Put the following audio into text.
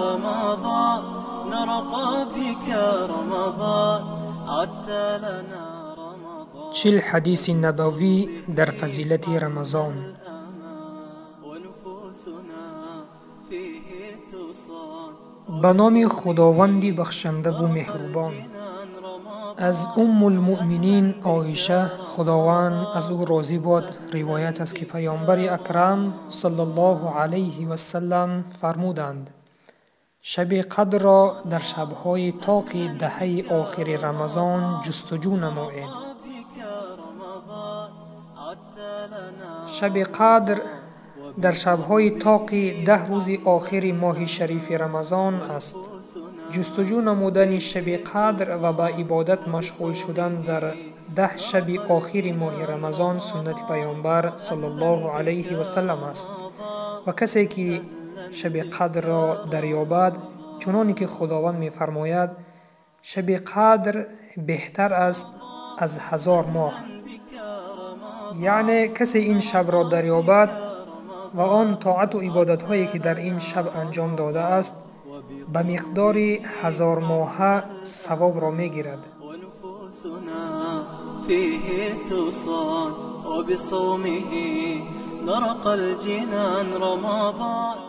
رمضان نرقى بك رمضان عدت لنا رمضان. 40 حدیث نبوی در فضیلت رمضان. به نام خداوند بخشنده و مهربان. از المؤمنین عایشه خداوند از او راضی باد روایت است که پیامبر اکرم صلی الله علیه و سلم فرمودند: شب قدر را در شبهای طاق دهه آخر رمضان جستجو نمایید. شب قدر در شبهای طاق 10 روز آخر ماه شریف رمضان است. جستجو نمودن شب قدر و با عبادت مشغول شدن در 10 شب آخر ماه رمضان سنت پیامبر صلی الله علیه و سلم است و کسی که شب قدر را دریابد، چنانی که خداوند می فرماید شب قدر بهتر است از 1000 ماه. یعنی کسی این شب را دریابد و آن طاعت و عبادت هایی که در این شب انجام داده است به مقدار 1000 ماه ثواب را می گیرد. فيه تصان وبصومه نرقى الجنان رمضان.